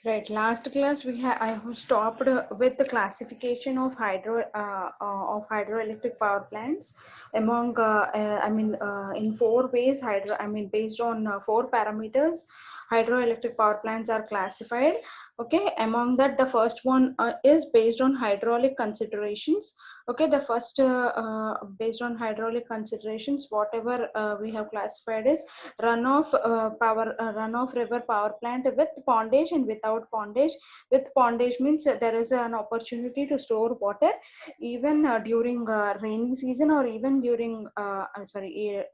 Right. Last class I have stopped with the classification of hydroelectric power plants among in four ways. Based on four parameters, hydroelectric power plants are classified. Okay. Among that, the first one is based on hydraulic considerations. Okay. The first based on hydraulic considerations, whatever we have classified is runoff river power plant with pondage and without pondage. With pondage means there is an opportunity to store water even during rainy season, or even during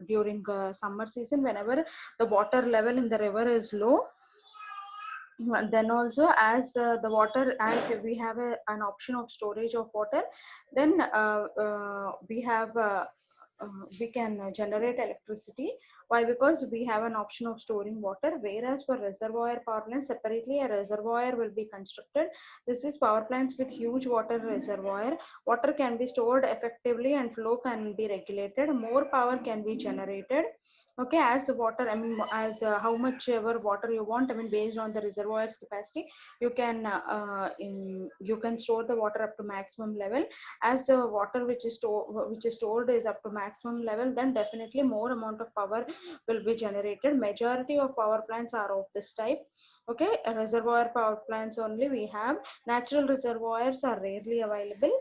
during summer season, whenever the water level in the river is low. Then also, as the water, as we have an option of storage of water, then we can generate electricity. Why? Because we have an option of storing water. Whereas for reservoir power plants, separately a reservoir will be constructed. This is power plants with huge water reservoir. Water can be stored effectively and flow can be regulated. More power can be generated. Okay, as the water, as how much ever water you want, based on the reservoir's capacity, you can store the water up to maximum level. As the water which is stored is up to maximum level, then definitely more amount of power will be generated. Majority of power plants are of this type. Okay, reservoir power plants only we have. Natural reservoirs are rarely available.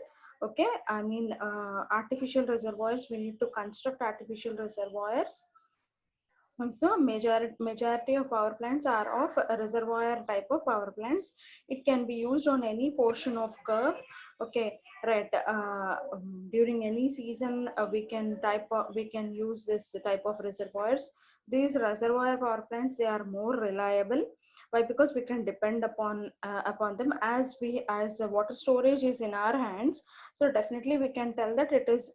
Okay, artificial reservoirs, we need to construct artificial reservoirs. So majority of power plants are of a reservoir type of power plants. It can be used on any portion of curve. Okay, right. During any season, we can use this type of reservoirs. These reservoir power plants, they are more reliable. Why? Because we can depend upon them, as water storage is in our hands. So definitely we can tell that it is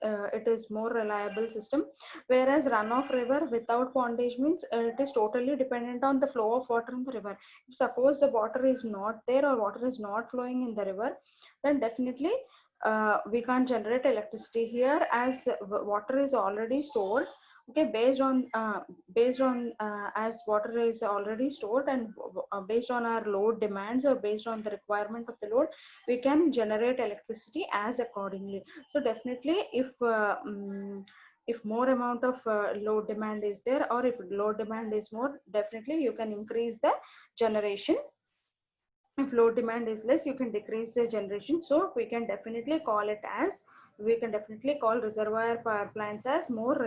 more reliable system. Whereas runoff river without pondage means it is totally dependent on the flow of water in the river. If suppose the water is not there, or water is not flowing in the river, then definitely we can't generate electricity here, as water is already stored. Okay, based on as water is already stored, and based on our load demands, or based on the requirement of the load, we can generate electricity as accordingly. So definitely, if more amount of load demand is there, or if load demand is more, definitely you can increase the generation. If load demand is less, you can decrease the generation. So we can definitely call reservoir power plants as more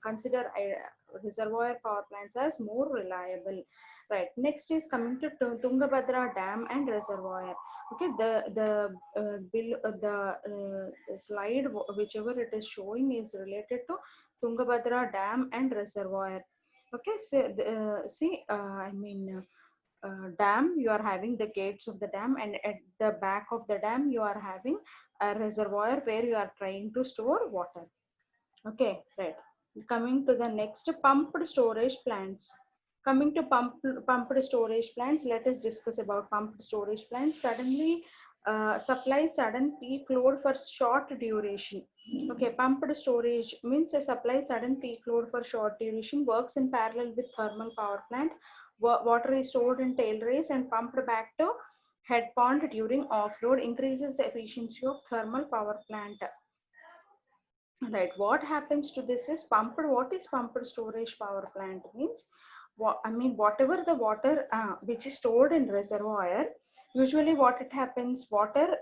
consider reservoir power plants as more reliable. Right. Next is coming to Tungabhadra dam and reservoir. Okay, the slide whichever it is showing is related to Tungabhadra dam and reservoir. Okay, so dam, you are having the gates of the dam, and at the back of the dam you are having a reservoir where you are trying to store water. Okay, right. Coming to the next, pumped storage plants. Coming to pumped storage plants, let us discuss about pumped storage plants. Suddenly supply sudden peak load for short duration. Okay, pumped storage means a supply sudden peak load for short duration, works in parallel with thermal power plant. Water is stored in tail race and pumped back to head pond during offload, increases the efficiency of thermal power plant. Right. What happens to this is pumped. What is pumped storage power plant means? Whatever the water which is stored in reservoir, usually what it happens, water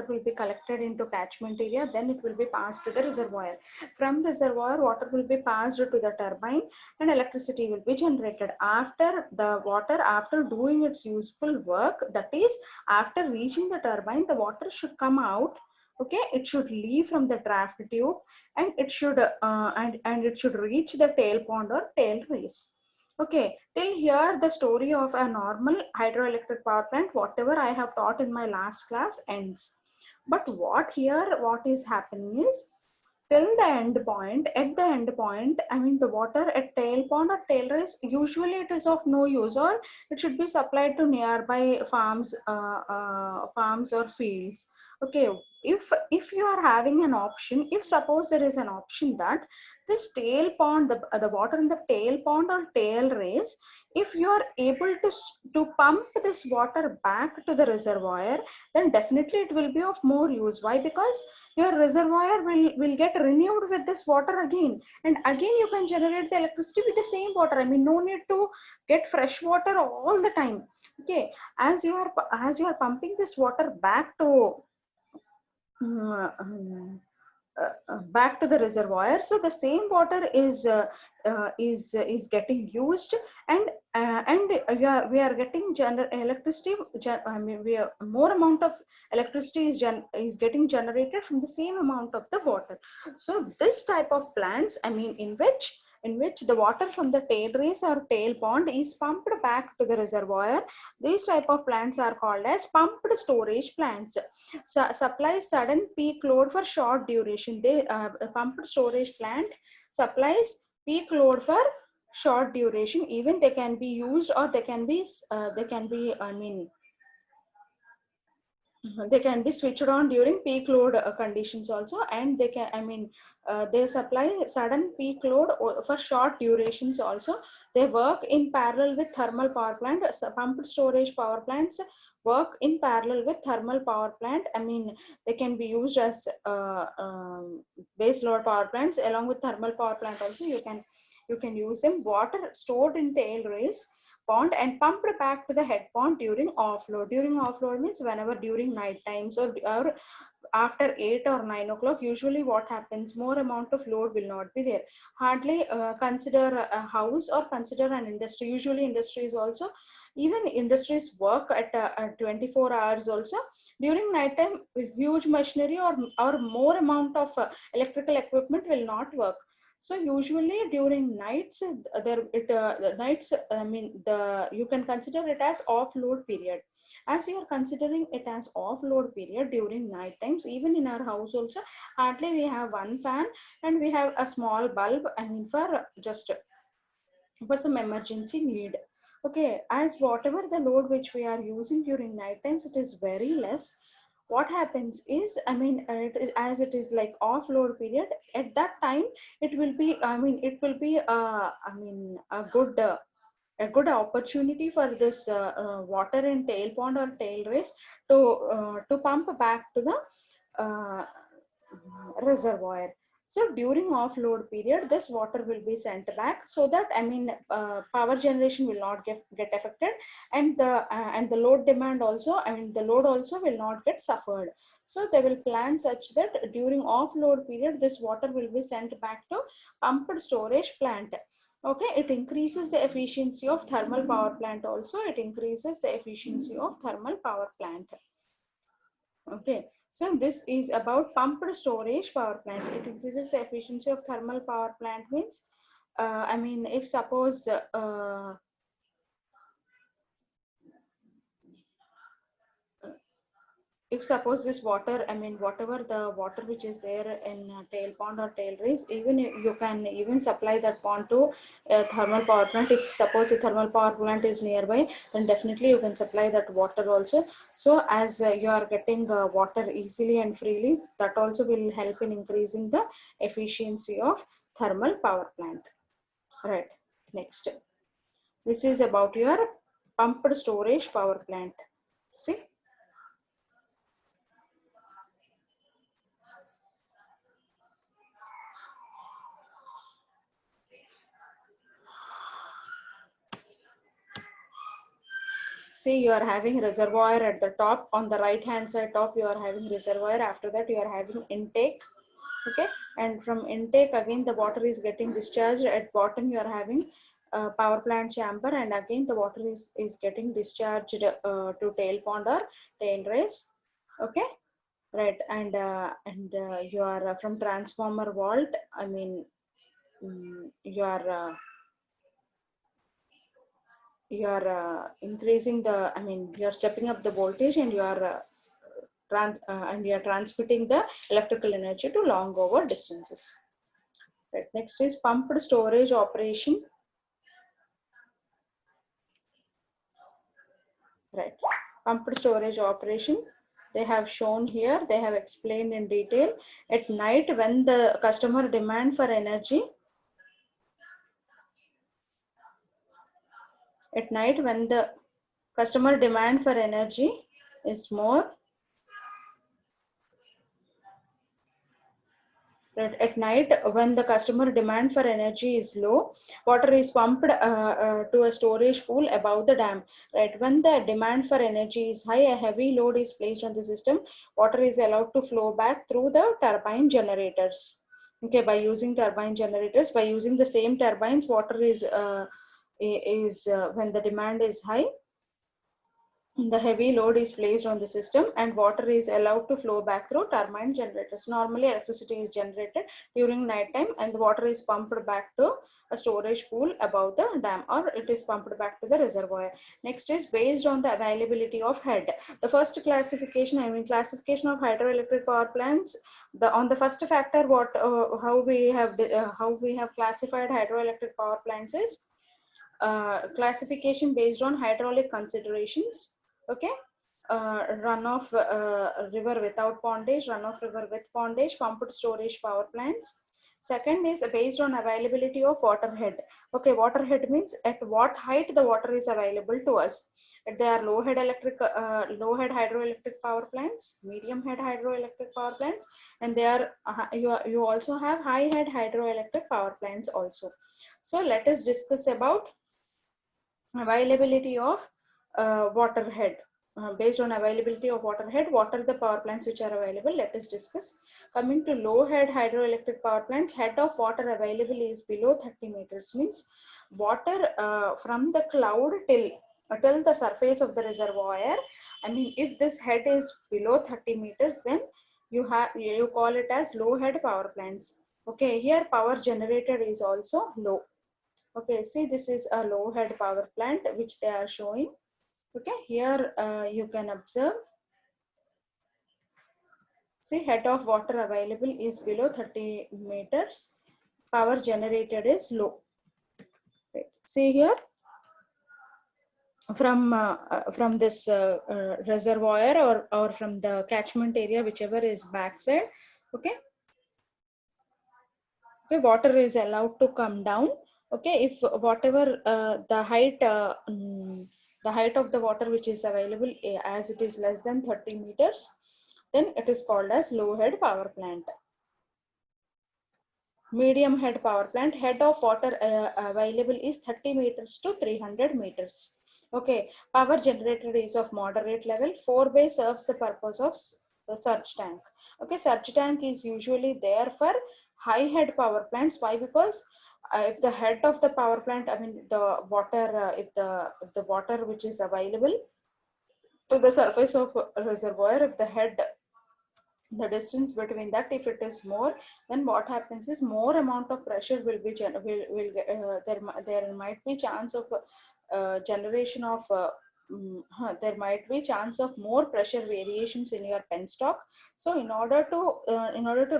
will be collected into catchment area, then it will be passed to the reservoir. From reservoir, water will be passed to the turbine, and electricity will be generated. After the water, after doing its useful work, that is, after reaching the turbine, the water should come out. Okay, it should leave from the draft tube, and it should reach the tail pond or tail race. Okay, till here the story of a normal hydroelectric power plant, whatever I have taught in my last class, ends. But what is happening is, till the end point, at the end point, the water at tail pond or tail race, usually it is of no use, or it should be supplied to nearby farms or fields. Okay, if you are having an option, if suppose there is an option that this tail pond, the water in the tail pond or tail race, if you are able to pump this water back to the reservoir, then definitely it will be of more use. Why? Because your reservoir will get renewed with this water again, and again you can generate the electricity with the same water. I mean, no need to get fresh water all the time. Okay, as you are pumping this water back to back to the reservoir, so the same water is getting used, and we are getting electricity. I mean, more amount of electricity is getting generated from the same amount of the water. So this type of plants, I mean, in which the water from the tail race or tail pond is pumped back to the reservoir, these type of plants are called as pumped storage plants. Supplies sudden peak load for short duration. They pumped storage plant supplies peak load for short duration. Even they can be used, or they can be I mean, they can be switched on during peak load conditions also, and they can, I mean, they supply sudden peak load for short durations also. They work in parallel with thermal power plant. So pumped storage power plants work in parallel with thermal power plant. I mean, they can be used as base load power plants along with thermal power plant also. You can use them. Water stored in tail race pond and pumped back to the head pond during offload. During offload means whenever during night times, or after 8 or 9 o'clock. Usually what happens, more amount of load will not be there. Hardly consider a house or consider an industry. Usually industries also, even industries work at 24 hours also. During night time, huge machinery or more amount of electrical equipment will not work. So usually during nights, the nights, I mean, you can consider it as offload period. As you are considering it as offload period during night times, even in our house also, hardly we have one fan and we have a small bulb, I mean, for some emergency need. Okay, as whatever the load which we are using during night times, it is very less. What happens is, I mean, as it is like offload period, at that time it will be, I mean, it will be I mean, a good opportunity for this water in tail pond or tail race to pump back to the uh, reservoir. So during offload period, this water will be sent back, so that, I mean, power generation will not get affected, and the load demand also, I mean, the load also will not get suffered. So they will plan such that during offload period, this water will be sent back to pumped storage plant. Okay, it increases the efficiency of thermal power plant also. It increases the efficiency of thermal power plant. Okay, so this is about pumped storage power plant. It increases the efficiency of thermal power plant means, I mean, if suppose this water, I mean, whatever the water which is there in tail pond or tail race, even you can even supply that pond to a thermal power plant. If suppose a thermal power plant is nearby, then definitely you can supply that water also. So as you are getting water easily and freely, that also will help in increasing the efficiency of thermal power plant. Right, next, this is about your pumped storage power plant. See, you are having reservoir at the top. On the right hand side top, you are having reservoir. After that, you are having intake. Okay, and from intake again the water is getting discharged. At bottom you are having power plant chamber, and again the water is getting discharged to tail pond or tail race. Okay, right, and you are from transformer vault, I mean, you are increasing the, I mean, you are stepping up the voltage, and you are and you are transmitting the electrical energy to long over distances. Right, next is pumped storage operation. Right, pumped storage operation, they have shown here, they have explained in detail. At night, when the customer demand for energy, at night when the Customer demand for energy is more. At night, when the customer demand for energy is low, water is pumped to a storage pool above the dam. Right, when the demand for energy is high, a heavy load is placed on the system. Water is allowed to flow back through the turbine generators. Okay, by using turbine generators, by using the same turbines, water is when the demand is high, the heavy load is placed on the system and water is allowed to flow back through turbine generators. Normally electricity is generated during night time and the water is pumped back to a storage pool above the dam, or it is pumped back to the reservoir. Next is based on the availability of head. The first classification, classification of hydroelectric power plants. On the first factor, how we have classified hydroelectric power plants is classification based on hydraulic considerations. Okay, runoff river without pondage, runoff river with pondage, pumped storage power plants. Second is based on availability of water head. Okay, water head means at what height the water is available to us. If they are low head hydroelectric power plants, medium head hydroelectric power plants, and they are you also have high head hydroelectric power plants also. So let us discuss about availability of water head. Based on availability of water head, what are the power plants which are available? Let us discuss. Coming to low head hydroelectric power plants, head of water available is below 30 meters, means water from the cloud till the surface of the reservoir. I mean, if this head is below 30 meters, then you call it as low head power plants. Okay, here power generated is also low. Okay, see, this is a low head power plant which they are showing. Okay, here you can observe. See, head of water available is below 30 meters. Power generated is low. Right. See here, from this reservoir or from the catchment area, whichever is backside. Okay, okay, water is allowed to come down. Okay, if whatever the height of the water which is available, as it is less than 30 meters, then it is called as low head power plant. Medium head power plant, head of water available is 30 meters to 300 meters. Okay, power generated is of moderate level. 4-bay serves the purpose of the surge tank. Okay, surge tank is usually there for high head power plants. Why? Because if the head of the power plant, I mean the water, if the water which is available to the surface of a reservoir, if the head, the distance between that, if it is more, then what happens is more amount of pressure will be there might be chance of generation of there might be chance of more pressure variations in your penstock. So in order to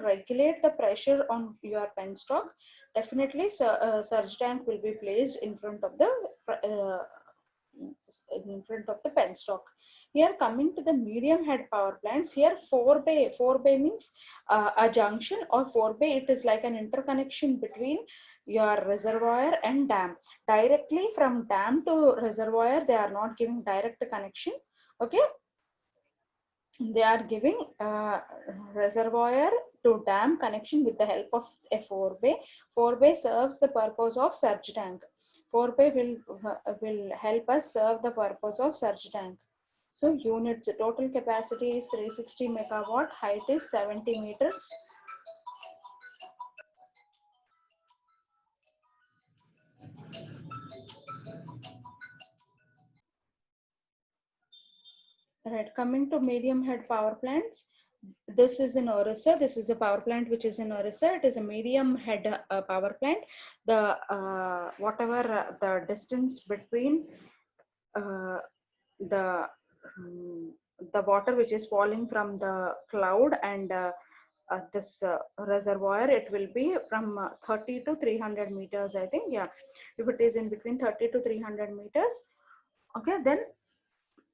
regulate the pressure on your penstock, definitely surge tank will be placed in front of the penstock. Here, coming to the medium head power plants, here 4-bay means a junction, or 4-bay, it is like an interconnection between your reservoir and dam. Directly from dam to reservoir, they are not giving direct connection. Okay, they are giving reservoir to dam connection with the help of a 4-bay. 4-bay serves the purpose of surge tank. 4-bay will help us serve the purpose of surge tank. So units, total capacity is 360 megawatt, height is 70 meters. Right, coming to medium head power plants, this is in Orissa. This is a power plant which is in Orissa. It is a medium head power plant. The whatever the distance between uh, the the water which is falling from the cloud and this reservoir, it will be from 30 to 300 meters, I think. Yeah, if it is in between 30 to 300 meters, okay, then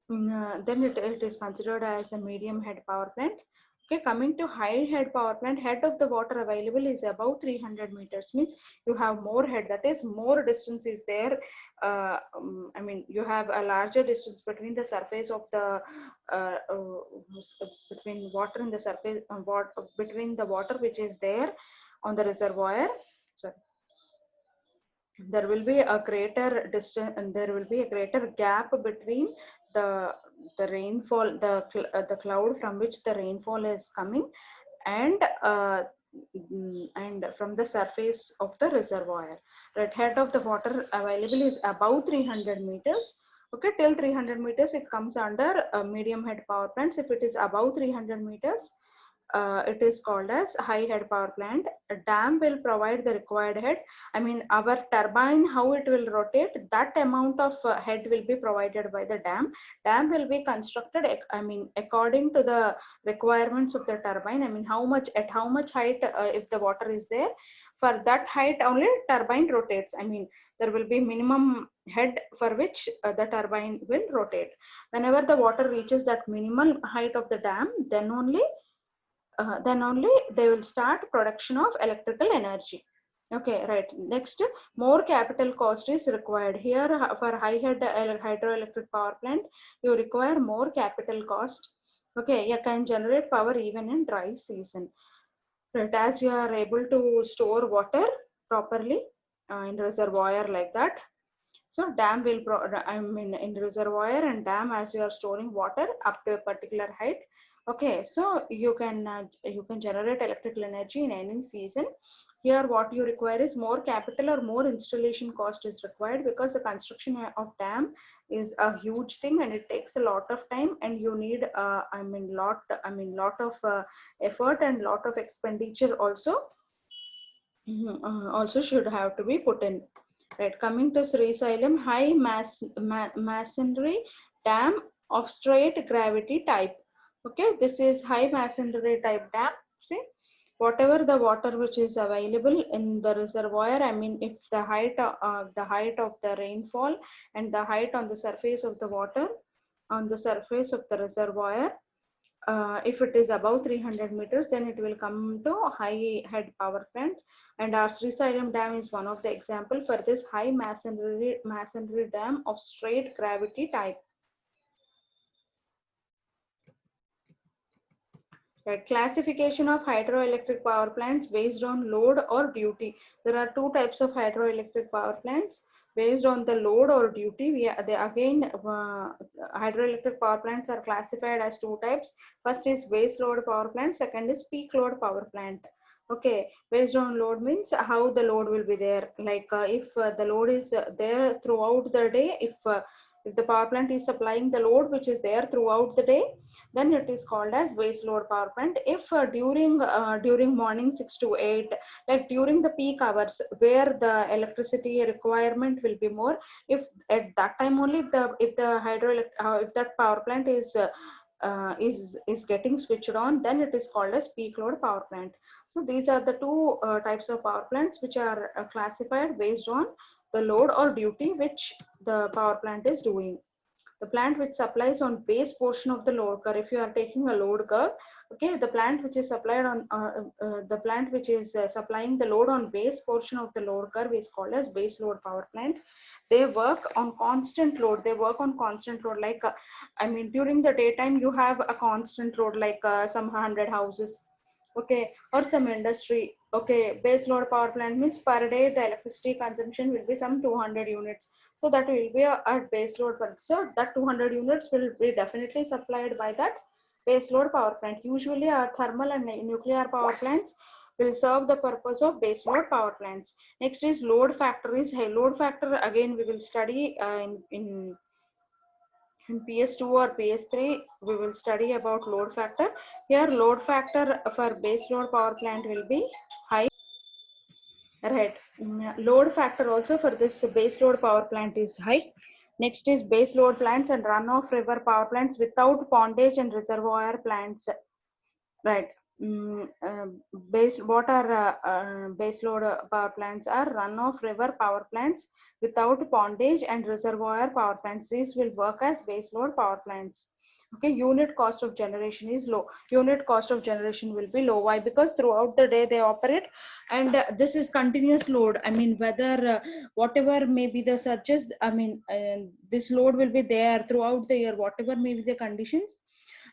it is considered as a medium head power plant. Okay, coming to high head power plant, head of the water available is above 300 meters, means you have more head, that is more distance is there I mean, you have a larger distance between the surface of the between water and the surface, between the water which is there on the reservoir. Sorry, there will be a greater distance, and there will be a greater gap between the rainfall, the cloud from which the rainfall is coming, and from the surface of the reservoir. Right, head of the water available is above 300 meters. Okay, till 300 meters it comes under medium head power plants. If it is above 300 meters, it is called as high head power plant. A dam will provide the required head. I mean, our turbine, how it will rotate, that amount of head will be provided by the dam. Dam will be constructed, I mean, according to the requirements of the turbine. I mean, at how much height, if the water is there, for that height only turbine rotates. I mean, there will be minimum head for which the turbine will rotate. Whenever the water reaches that minimal height of the dam, then only they will start production of electrical energy. Okay, right. Next, more capital cost is required. Here for high head hydroelectric power plant, you require more capital cost. Okay, you can generate power even in dry season. Right, as you are able to store water properly in reservoir like that. So dam will, I mean, in reservoir and dam, as you are storing water up to a particular height. Okay, so you can generate electrical energy in any season. Here, what you require is more capital or more installation cost is required, because the construction of dam is a huge thing and it takes a lot of time, and you need lot of effort and lot of expenditure also. Also should have to be put in. Right, coming to Srisailam, high masonry dam of straight gravity type. Okay, this is high masonry type dam. See, whatever the water which is available in the reservoir, I mean, if the height of the rainfall and the height on the surface of the water on the surface of the reservoir, if it is above 300 meters, then it will come to high head power plant. And our Srisailam dam is one of the example for this high masonry dam of straight gravity type. Right. Classification of hydroelectric power plants based on load or duty. There are two types of hydroelectric power plants based on the load or duty. Hydroelectric power plants are classified as two types. First is base load power plant. Second is peak load power plant. Okay, based on load means how the load will be there. Like if the load is there throughout the day, if the power plant is supplying the load which is there throughout the day, then it is called as base load power plant. If during morning 6 to 8, like during the peak hours where the electricity requirement will be more, if at that time only if that power plant is getting switched on, then it is called as peak load power plant. So these are the two types of power plants which are classified based on the load or duty which the power plant is doing. The plant which supplies on base portion of the load curve, if you are taking a load curve, okay, the plant which is supplying the load on base portion of the load curve is called as base load power plant. They work on constant load. Like I mean, during the daytime you have a constant load, like some 100 houses, okay, or some industry. Okay, base load power plant means per day the electricity consumption will be some 200 units. So that will be a base load. So that 200 units will be definitely supplied by that base load power plant. Usually our thermal and nuclear power plants will serve the purpose of base load power plants. Next is load factor is high. Load factor, again we will study in PS2 or PS3, we will study about load factor. Here load factor for base load power plant will be high. Right. Load factor also for this base load power plant is high. Next is base load plants and runoff river power plants without pondage and reservoir plants. Right. base what are base load power plants are run of river power plants without pondage and reservoir power plants. These will work as base load power plants. Okay, unit cost of generation is low. Unit cost of generation will be low. Why? Because throughout the day they operate, and this is continuous load. I mean, whether whatever may be the surges, I mean, this load will be there throughout the year, whatever may be the conditions.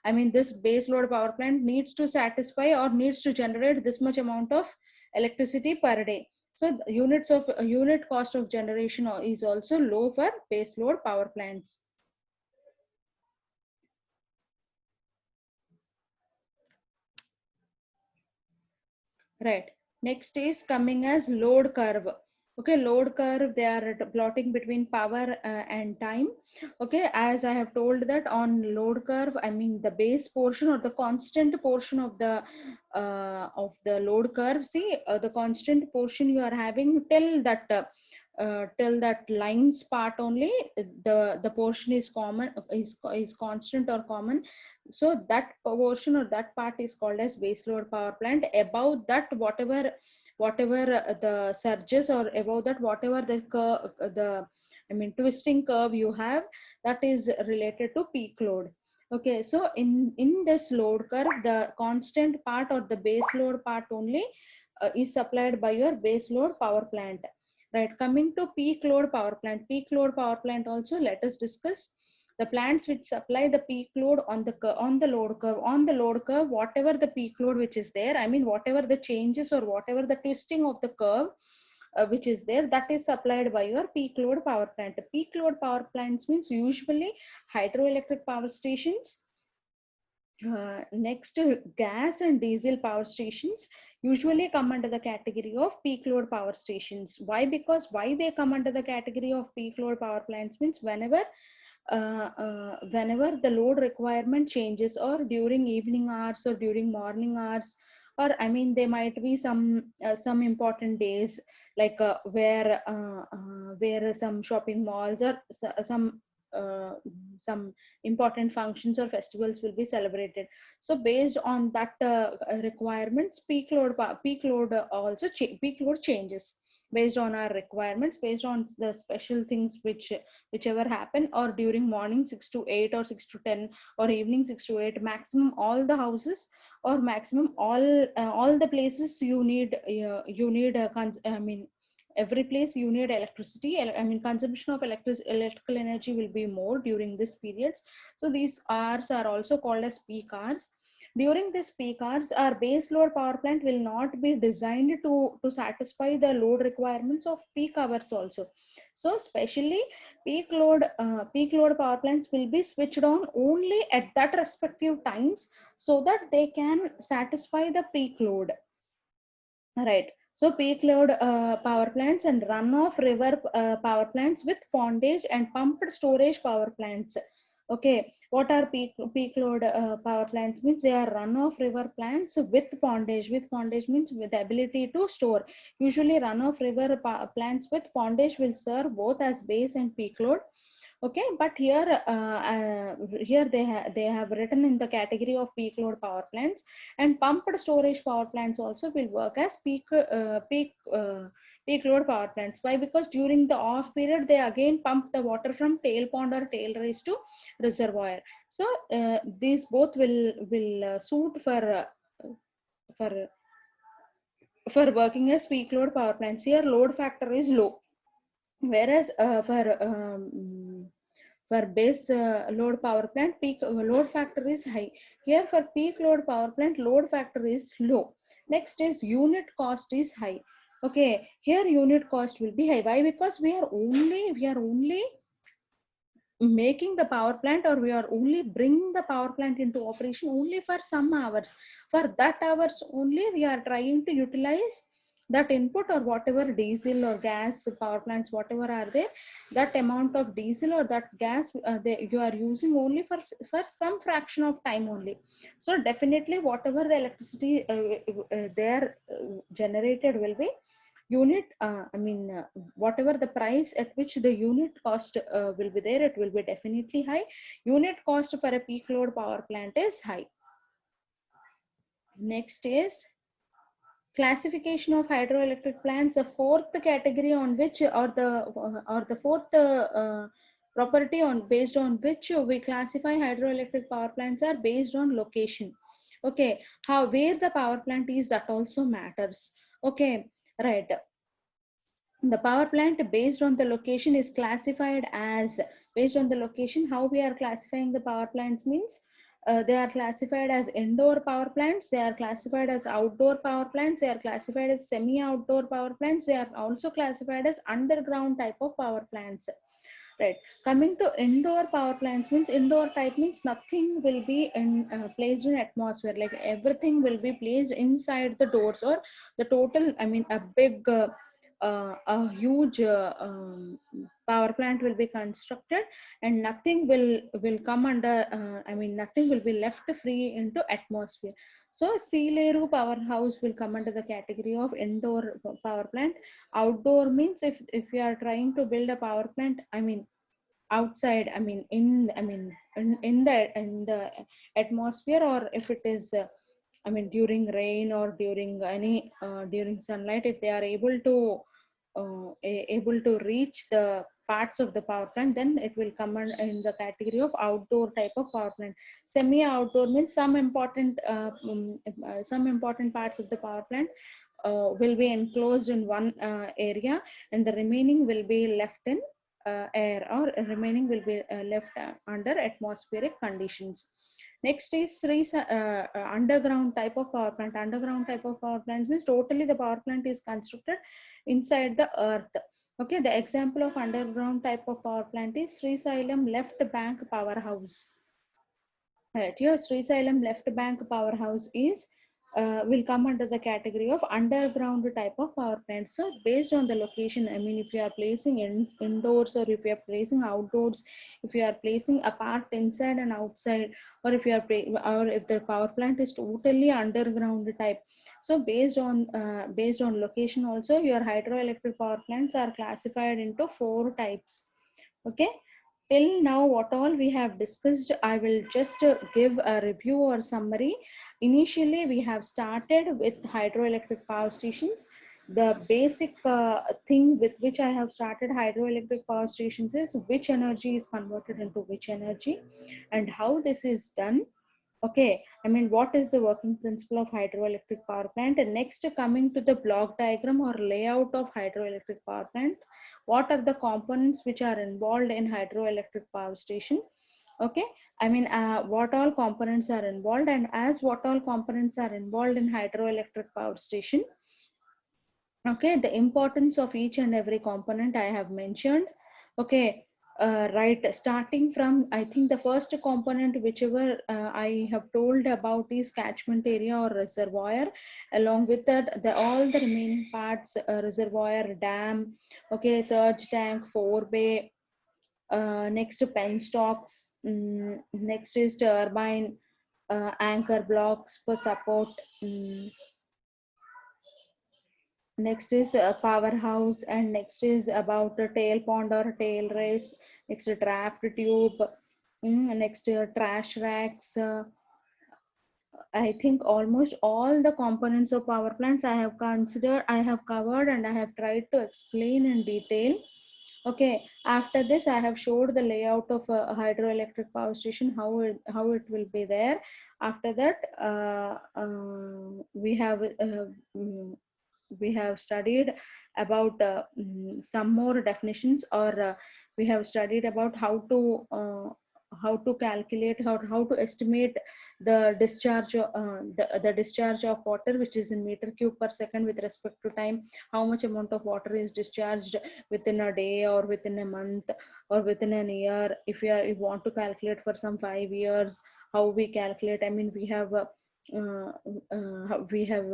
I mean, this base load power plant needs to satisfy or needs to generate this much amount of electricity per day. So the unit cost of generation is also low for base load power plants. Right. Next is coming as load curve. Okay, load curve, they are plotting between power and time. Okay, as I have told that on load curve, I mean the base portion or the constant portion of the load curve. See, the constant portion you are having till that lines part only, the portion is common, is constant or common. So that portion or that part is called as base load power plant. Above that, whatever the surges, or above that whatever the I mean twisting curve you have, that is related to peak load. Okay, so in this load curve, the constant part or the base load part only is supplied by your base load power plant. Right, coming to peak load power plant. Peak load power plant also, let us discuss the plants which supply the peak load on the load curve. On the load curve, whatever the peak load which is there, I mean whatever the changes or whatever the twisting of the curve which is there, that is supplied by your peak load power plant. Peak load power plants means usually hydroelectric power stations. Next, gas and diesel power stations usually come under the category of peak load power stations. Why? Because why they come under the category of peak load power plants means whenever the load requirement changes, or during evening hours or during morning hours, or I mean there might be some important days, like where some shopping malls or uh, some important functions or festivals will be celebrated. So based on that requirements, peak load peak load changes based on our requirements, based on the special things whichever happen, or during morning 6 to 8 or 6 to 10, or evening 6 to 8, maximum all the houses, or maximum all the places you need I mean every place you need electricity. I mean consumption of electrical energy will be more during this periods. So these hours are also called as peak hours. During this peak hours, our base load power plant will not be designed to satisfy the load requirements of peak hours also. So especially peak load power plants will be switched on only at that respective times, so that they can satisfy the peak load. Right. So peak load power plants and runoff river power plants with pondage and pumped storage power plants. Okay, what are peak load power plants? Means they are runoff river plants with pondage. With pondage means with the ability to store. Usually runoff river plants with pondage will serve both as base and peak load. Okay, but here they have written in the category of peak load power plants, and pumped storage power plants also will work as peak load power plants. Why? Because during the off period they again pump the water from tail pond or tail race to reservoir. So these both will suit for for working as peak load power plants. Here load factor is low, whereas for base load power plant, peak load factor is high. Here for peak load power plant, load factor is low. Next is unit cost is high. Okay, here unit cost will be high. Why? Because we are only making the power plant, or we are only bringing the power plant into operation only for some hours. For that hours only we are trying to utilize that input, or whatever diesel or gas power plants whatever are there, that amount of diesel or that gas you are using only for some fraction of time only. So definitely whatever the electricity there generated will be unit I mean whatever the price at which the unit cost will be there, it will be definitely high. Unit cost for a peak load power plant is high. Next is classification of hydroelectric plants. The fourth category on which, or the fourth property on based on which we classify hydroelectric power plants are based on location. Okay, how where the power plant is, that also matters. Okay, right. The power plant based on the location is classified as, based on the location, how we are classifying the power plants means, they are classified as indoor power plants, they are classified as outdoor power plants, they are classified as semi outdoor power plants, they are also classified as underground type of power plants. Right. Coming to indoor power plants means, indoor type means nothing will be placed in atmosphere, like everything will be placed inside the doors, or the total, I mean a big a huge power plant will be constructed, and nothing will come under, I mean nothing will be left free into atmosphere. So Sealeru powerhouse will come under the category of indoor power plant. Outdoor means, if you are trying to build a power plant, I mean outside, I mean in the atmosphere, or if it is I mean during rain, or during any during sunlight, if they are able to able to reach the parts of the power plant, then it will come in the category of outdoor type of power plant. Semi outdoor means some important parts of the power plant will be enclosed in one area, and the remaining will be left in air, or remaining will be left under atmospheric conditions. Next is underground type of power plant. Underground type of power plants means totally the power plant is constructed inside the earth. Okay, the example of underground type of power plant is Sri Salem Left Bank Powerhouse. Right, here Sri Salem Left Bank Powerhouse is will come under the category of underground type of power plant. So based on the location, I mean if you are placing indoors, or if you are placing outdoors, if you are placing a part inside and outside, or if you are or if the power plant is totally underground type. So based on location also, your hydroelectric power plants are classified into 4 types. Okay, till now what all we have discussed, I will just give a review or summary. Initially we have started with hydroelectric power stations. The basic thing with which I have started hydroelectric power stations is which energy is converted into which energy, and how this is done. Okay, I mean, what is the working principle of hydroelectric power plant? And next, coming to the block diagram or layout of hydroelectric power plant, what are the components which are involved in hydroelectric power station? Okay, I mean, what all components are involved, and as what all components are involved in hydroelectric power station. Okay, the importance of each and every component I have mentioned. Okay, right, starting from, I think the first component whichever I have told about is catchment area or reservoir. Along with that, all the remaining parts, reservoir, dam, okay, surge tank, forebay, next to penstocks, next is turbine, anchor blocks for support, next is a powerhouse, and next is about a tail pond or a tail race, next a draft tube, next trash racks. I think almost all the components of power plants I have considered, I have covered, and I have tried to explain in detail. Okay, after this I have showed the layout of a hydroelectric power station, how it will be there. After that, mm, we have studied about some more definitions, or we have studied about how to calculate, how to estimate the discharge, the discharge of water, which is in meter cube per second with respect to time. How much amount of water is discharged within a day, or within a month, or within an year. If you want to calculate for some 5 years, how we calculate, I mean uh, we have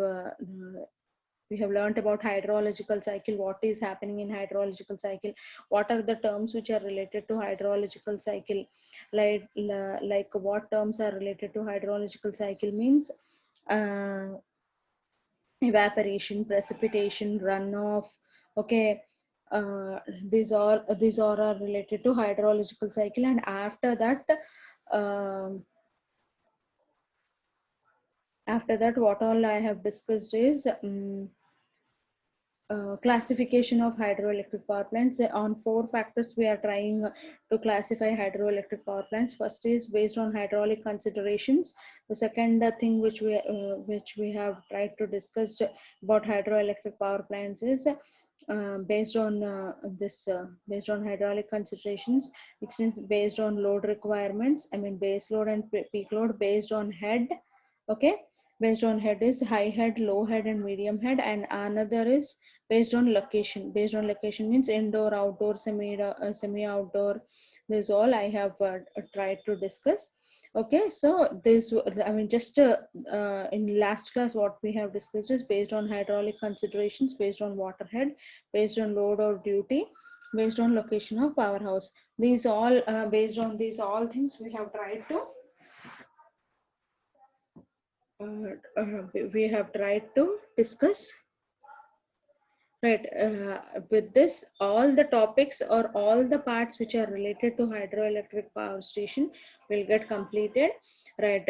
we have learned about hydrological cycle, what is happening in hydrological cycle, what are the terms which are related to hydrological cycle, like what terms are related to hydrological cycle means, uh, evaporation, precipitation, runoff. Okay, these all are related to hydrological cycle. And after that, um After that, what all I have discussed is classification of hydroelectric power plants. On 4 factors we are trying to classify hydroelectric power plants. First is based on hydraulic considerations. The second thing which we have tried to discuss about hydroelectric power plants is based on based on hydraulic considerations. It is based on load requirements, I mean base load and peak load, based on head. Okay, based on head is high head, low head and medium head. And another is based on location. Based on location means indoor, outdoor, semi outdoor. This is all I have tried to discuss. Okay, so this, I mean, just in last class what we have discussed is based on hydraulic considerations, based on water head, based on load or duty, based on location of powerhouse. These all based on these all things we have tried to we have tried to discuss. Right. With this, all the topics or all the parts which are related to hydroelectric power station will get completed. Right.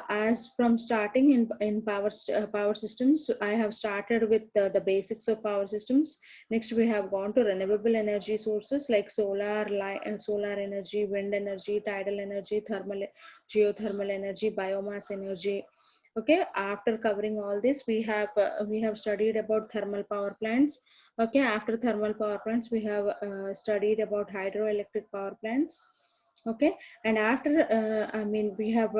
As from starting in power systems, I have started with the basics of power systems. Next, we have gone to renewable energy sources like solar energy, wind energy, tidal energy, geothermal energy, biomass energy. Okay, after covering all this, we have studied about thermal power plants. Okay, after thermal power plants we have studied about hydroelectric power plants. Okay, and after I mean we have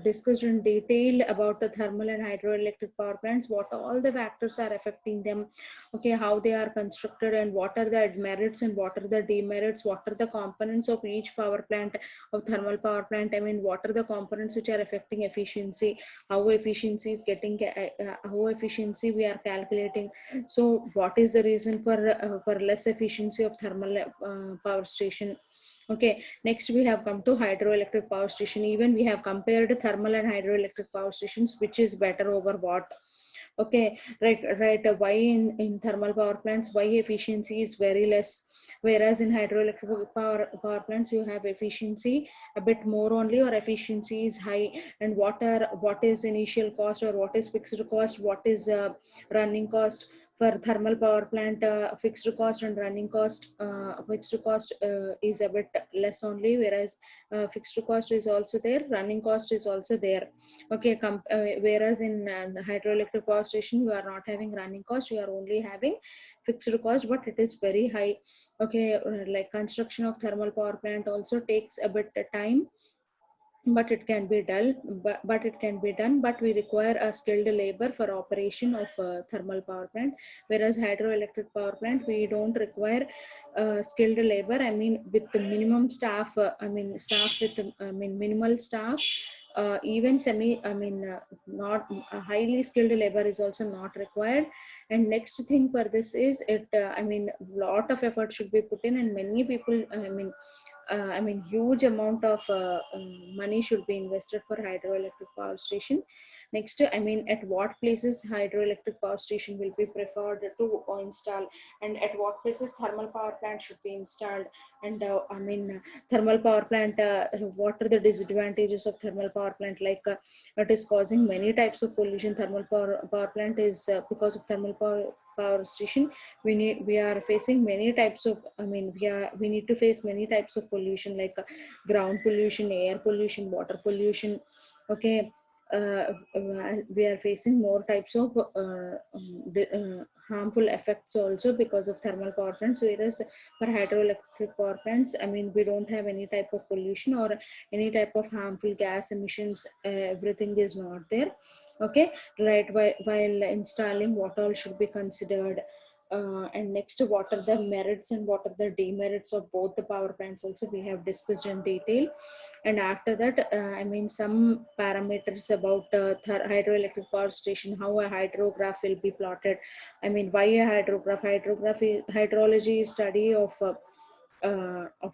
discussed in detail about the thermal and hydroelectric power plants, what all the factors are affecting them. Okay, how they are constructed and what are the merits and what are the demerits, what are the components of each power plant, of thermal power plant. I mean, what are the components which are affecting efficiency, how efficiency is getting how efficiency we are calculating. So what is the reason for less efficiency of thermal power station. Okay, next we have come to hydroelectric power station. Even we have compared thermal and hydroelectric power stations, which is better over what. Okay, right. Why in thermal power plants, why efficiency is very less, whereas in hydroelectric power plants you have efficiency a bit more only, or efficiency is high. And what is initial cost or what is fixed cost, what is running cost. For thermal power plant, fixed cost and running cost, fixed cost is a bit less only, whereas fixed cost is also there, running cost is also there. Okay, whereas in the hydroelectric power station you are not having running cost, you are only having fixed cost, but it is very high. Okay, like construction of thermal power plant also takes a bit time, but it can be done. But it can be done, but we require a skilled labor for operation of thermal power plant. Whereas hydroelectric power plant, we don't require skilled labor. I mean, with the minimum staff, I mean staff with I mean minimal staff, even not highly skilled labor is also not required. And next thing for this is it I mean, lot of effort should be put in, and many people, I mean, huge amount of money should be invested for hydroelectric power station. Next, I mean, at what places hydroelectric power station will be preferred to install, and at what places thermal power plant should be installed. And I mean, thermal power plant, what are the disadvantages of thermal power plant? Like it is causing many types of pollution. Thermal power plant is because of thermal power station, we are facing many types of, I mean, we need to face many types of pollution, like ground pollution, air pollution, water pollution. Okay, we are facing more types of harmful effects also because of thermal power plants. Whereas for hydroelectric power plants, I mean, we don't have any type of pollution or any type of harmful gas emissions. Everything is not there. Okay, right. While installing, what all should be considered. And next, what are the merits and what are the demerits of both the power plants also we have discussed in detail. And after that, I mean, some parameters about hydroelectric power station, how a hydrograph will be plotted. I mean, why a hydrograph? Hydrology is study of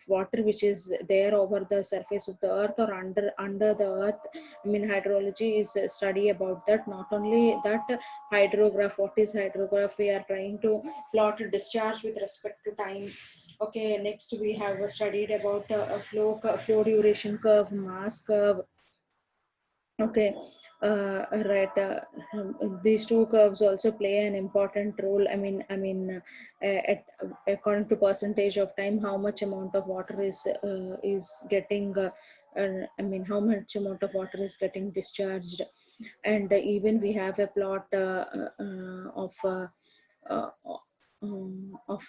water which is there over the surface of the earth or under the earth. I mean, hydrology is a study about that. Not only that, hydrograph, what is hydrograph? We are trying to plot a discharge with respect to time. Okay, next we have studied about a flow duration curve, mass curve. Okay, right. These two curves also play an important role. According to percentage of time, how much amount of water is getting. How much amount of water is getting discharged, and even we have a plot uh, of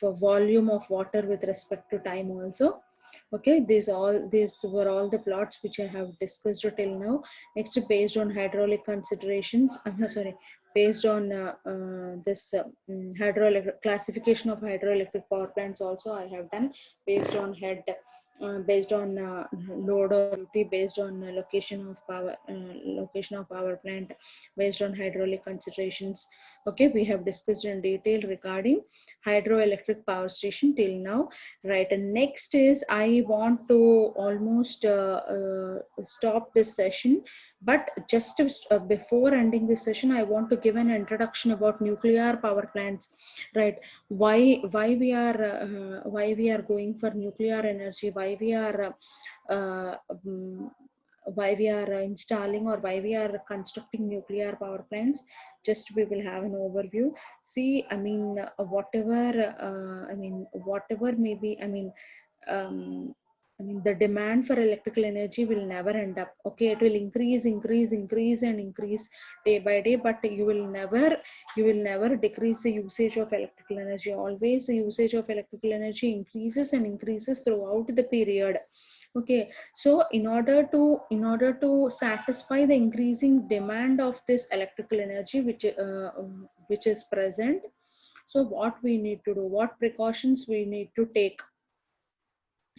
a volume of water with respect to time also. Okay, these were all the plots which I have discussed till now. Next, based on hydraulic considerations, sorry, based on this hydroelectric classification of hydroelectric power plants also I have done, based on head, based on load or duty, based on location of power plant, based on hydraulic considerations. Okay, we have discussed in detail regarding hydroelectric power station till now. Right, and next is I want to almost stop this session, but just before ending this session, I want to give an introduction about nuclear power plants. Right, why we are going for nuclear energy, uh, um, why we are installing or why we are constructing nuclear power plants. Just we will have an overview. See, whatever maybe, um, the demand for electrical energy will never end up. Okay, it will increase and increase day by day, but you will never decrease the usage of electrical energy. Always the usage of electrical energy increases and increases throughout the period. Okay, so in order to satisfy the increasing demand of this electrical energy which is present, so what we need to do, what precautions we need to take.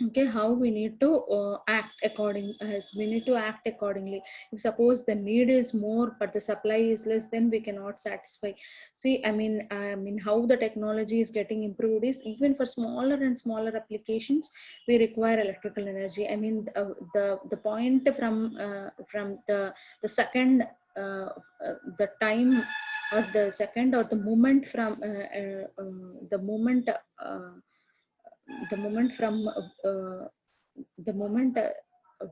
Okay, how we need to act according, as we need to act accordingly. If suppose the need is more but the supply is less, then we cannot satisfy. See, how the technology is getting improved is, even for smaller and smaller applications we require electrical energy. The point from the second, the time, or the second, or the moment from the moment from the moment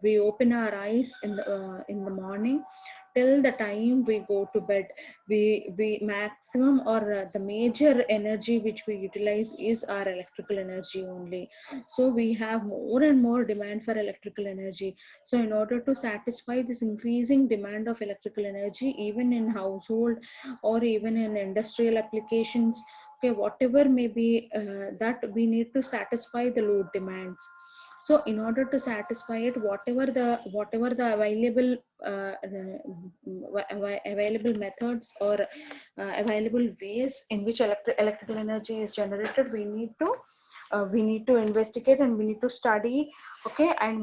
we open our eyes in the morning till the time we go to bed, we maximum, or the major energy which we utilize is our electrical energy only. So we have more and more demand for electrical energy. So in order to satisfy this increasing demand of electrical energy, even in household or even in industrial applications, okay, whatever may be, that we need to satisfy the load demands. So in order to satisfy it, whatever the available available methods or available ways in which electrical energy is generated, we need to investigate and we need to study. Okay, and uh,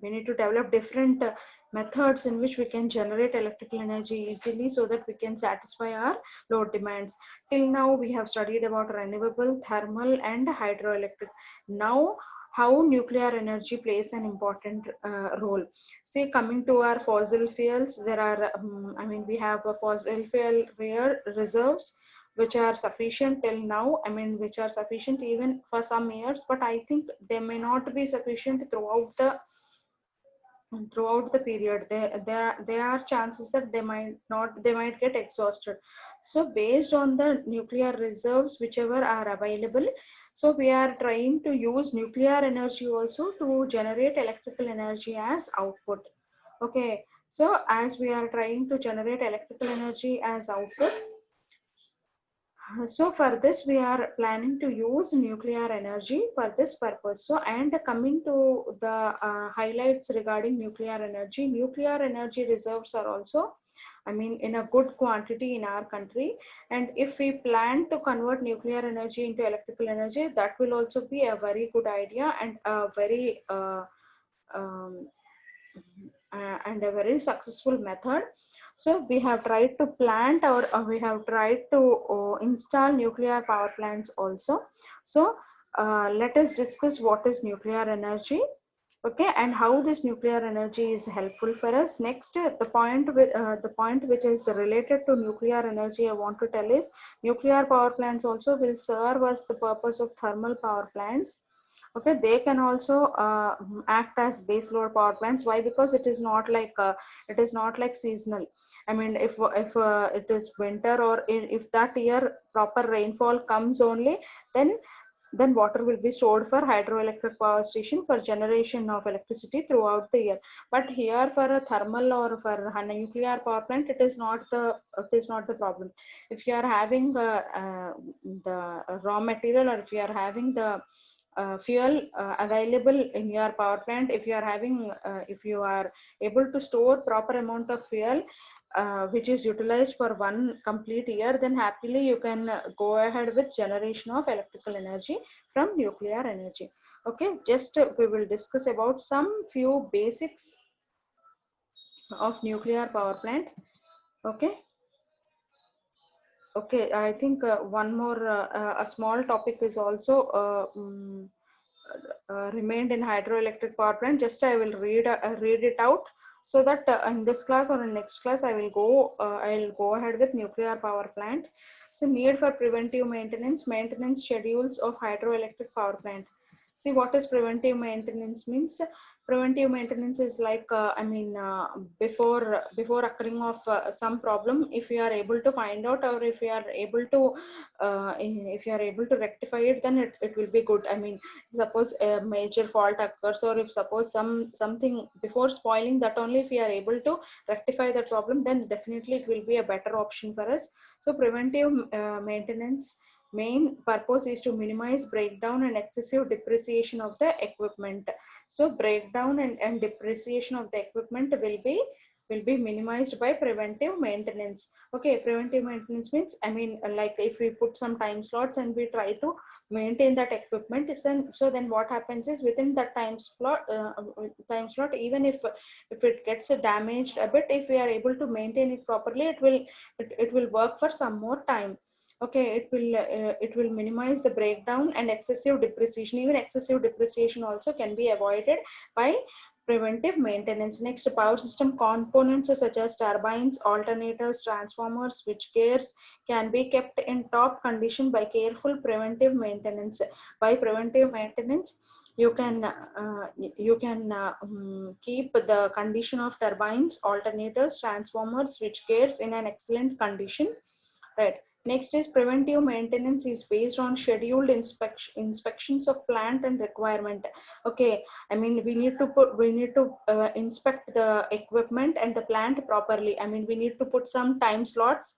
we need to develop different methods in which we can generate electrical energy easily, so that we can satisfy our load demands. Till now we have studied about renewable, thermal and hydroelectric. Now, how nuclear energy plays an important role. See, coming to our fossil fuels, there are we have a fossil fuel reserves which are sufficient till now. Which are sufficient even for some years, but I think they may not be sufficient throughout the period. There are chances that they might get exhausted. So based on the nuclear reserves whichever are available, so we are trying to use nuclear energy also to generate electrical energy as output. Okay, so as we are trying to generate electrical energy as output, so for this, we are planning to use nuclear energy for this purpose. So, and coming to the highlights regarding nuclear energy reserves are also, in a good quantity in our country. And if we plan to convert nuclear energy into electrical energy, that will also be a very good idea and a um, very successful method. So we have tried to plant, or we have tried to install nuclear power plants also. So let us discuss what is nuclear energy. Okay, and how this nuclear energy is helpful for us. Next, the point which is related to nuclear energy I want to tell is, nuclear power plants also will serve as the purpose of thermal power plants. Okay, they can also act as base load power plants. Why? Because it is not like seasonal. I mean, if it is winter, or if that year proper rainfall comes only, then water will be stored for hydroelectric power station for generation of electricity throughout the year. But here for a thermal or for a nuclear power plant, it is not the problem. If you are having the raw material, or if you are having the fuel available in your power plant, if you are able to store proper amount of fuel which is utilized for one complete year, then happily you can go ahead with generation of electrical energy from nuclear energy. Okay, just we will discuss about some few basics of nuclear power plant. Okay. Okay, I think one more a small topic is also remained in hydroelectric power plant. Just I will read it out, so that in this class or in next class I'll go ahead with nuclear power plant. So need for preventive maintenance schedules of hydroelectric power plant. See, what is preventive maintenance means? Preventive maintenance is like before occurring of some problem, if you are able to find out, or if you are able to if you are able to rectify it, then it will be good. I mean, suppose a major fault occurs, or if suppose something before spoiling, that only if we are able to rectify the problem, then definitely it will be a better option for us. So preventive maintenance main purpose is to minimize breakdown and excessive depreciation of the equipment. So breakdown and depreciation of the equipment will be minimized by preventive maintenance. Okay, preventive maintenance means, I mean, like if we put some time slots and we try to maintain that equipment, so then what happens is, within that time slot, even if it gets damaged a bit, if we are able to maintain it properly, it will work for some more time. Okay, it will minimize the breakdown and excessive depreciation. Even excessive depreciation also can be avoided by preventive maintenance. Next, power system components such as turbines, alternators, transformers, switch gears can be kept in top condition by careful preventive maintenance. By preventive maintenance, you can keep the condition of turbines, alternators, transformers, switch gears in an excellent condition. Right. Next is preventive maintenance is based on scheduled inspections of plant and requirement. Okay, I mean, we need to inspect the equipment and the plant properly. I mean, we need to put some time slots,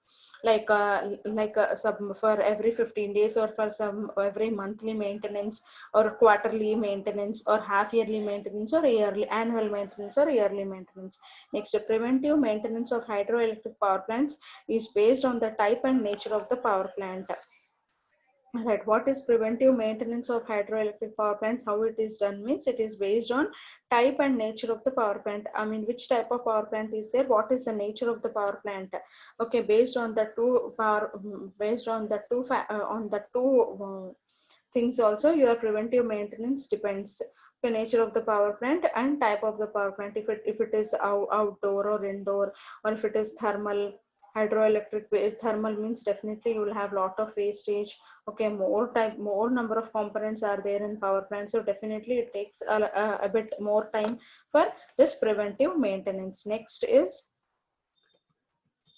some for every 15 days, or for some every monthly maintenance, or quarterly maintenance, or half yearly maintenance, or yearly annual maintenance, or yearly maintenance. Next, preventive maintenance of hydroelectric power plants is based on the type and nature of the power plant. Right. What is preventive maintenance of hydroelectric power plants? How it is done means, it is based on type and nature of the power plant. I mean, which type of power plant is there? What is the nature of the power plant? Okay, based on the two things also, your preventive maintenance depends. The nature of the power plant and type of the power plant. If it is outdoor or indoor, or if it is thermal, hydroelectric. Thermal means definitely you will have lot of wastage. Okay, more number of components are there in power plant, so definitely it takes a bit more time for this preventive maintenance. Next is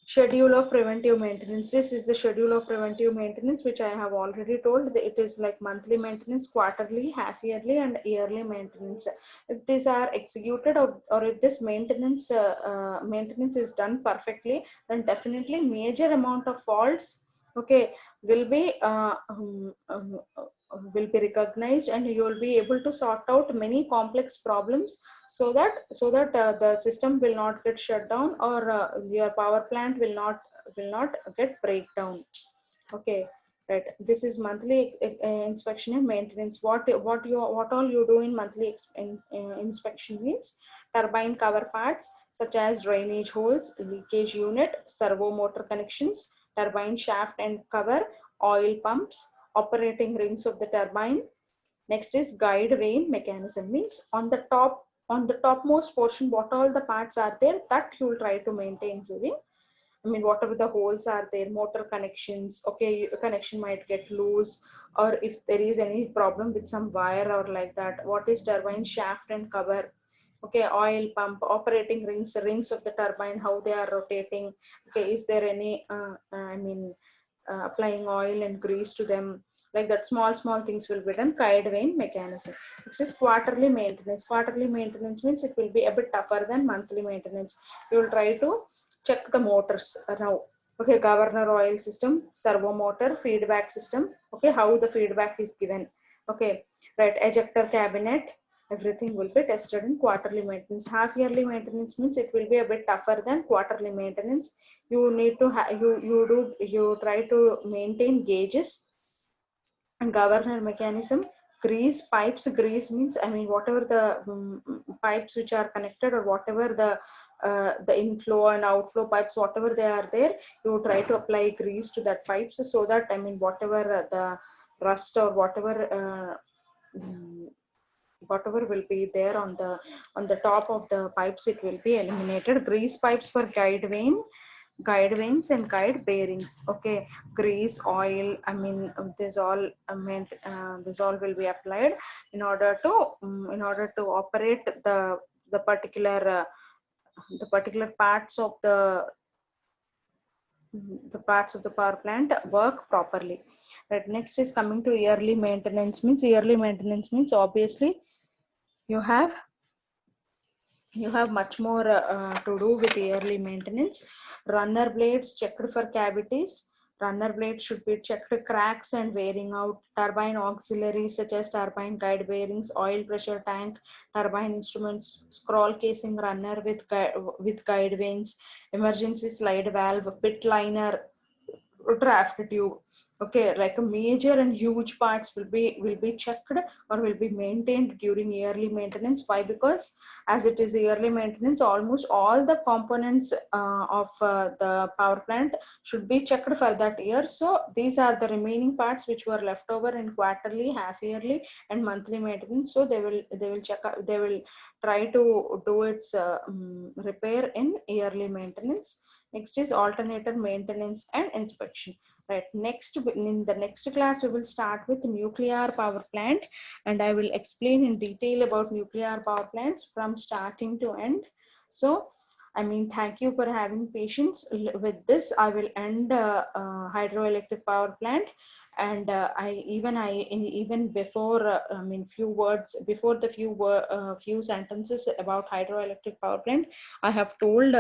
schedule of preventive maintenance. This is the schedule of preventive maintenance, which I have already told. It is like monthly maintenance, quarterly, half yearly, and yearly maintenance. If these are executed, or if this maintenance is done perfectly, then definitely major amount of faults, okay, will be recognized, and you will be able to sort out many complex problems, so that the system will not get shut down, or your power plant will not get breakdown. Okay, right. This is monthly inspection and maintenance. What all you do in monthly inspection means, turbine cover parts such as drainage holes, leakage unit, servo motor connections, turbine shaft and cover, oil pumps, operating rings of the turbine. Next is guide vane mechanism, means on the topmost portion, what all the parts are there, that you will try to maintain during I mean, whatever the holes are there, motor connections, okay, connection might get loose, or if there is any problem with some wire or like that. What is turbine shaft and cover? Okay, oil pump, operating rings of the turbine, how they are rotating. Okay, is there any, applying oil and grease to them? Like that, small things will be done. Guide vane mechanism. Which is quarterly maintenance. Quarterly maintenance means it will be a bit tougher than monthly maintenance. You will try to check the motors now. Okay, governor oil system, servo motor, feedback system. Okay, how the feedback is given. Okay, right, ejector cabinet, everything will be tested in quarterly maintenance. Half yearly maintenance means it will be a bit tougher than quarterly maintenance. You need to you try to maintain gauges and governor mechanism. Grease pipes. Grease means, I mean, whatever the pipes which are connected, or whatever the inflow and outflow pipes, whatever they are there, you try to apply grease to that pipes, so that, I mean, whatever the rust or mm, whatever will be there on the top of the pipes, it will be eliminated. Grease pipes for guide vanes and guide bearings. Okay, grease, oil, I mean, this all will be applied in order to operate the particular parts of the parts of the power plant work properly. Right, next is coming to yearly maintenance. Means yearly maintenance means, obviously, you have much more to do with yearly maintenance. Runner blades checked for cavities. Runner blades should be checked, cracks and wearing out. Turbine auxiliaries such as turbine guide bearings, oil pressure tank, turbine instruments, scroll casing, runner with guide vanes, emergency slide valve, pit liner, draft tube. Okay, like a major and huge parts will be checked or will be maintained during yearly maintenance. Why? Because as it is yearly maintenance, almost all the components of the power plant should be checked for that year. So these are the remaining parts which were left over in quarterly, half yearly and monthly maintenance. So they will check, they will try to do its repair in yearly maintenance. Next is alternator maintenance and inspection. Right. Next, in the next class, we will start with nuclear power plant, and I will explain in detail about nuclear power plants from starting to end. So, I mean, thank you for having patience with this. I will end hydroelectric power plant, and even before, I mean, few words before the few sentences about hydroelectric power plant, I have told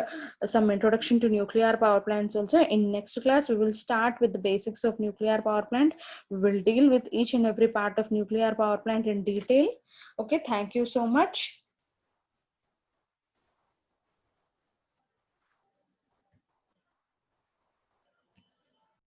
some introduction to nuclear power plants also. In next class, we will start with the basics of nuclear power plant. We will deal with each and every part of nuclear power plant in detail. Okay, thank you so much.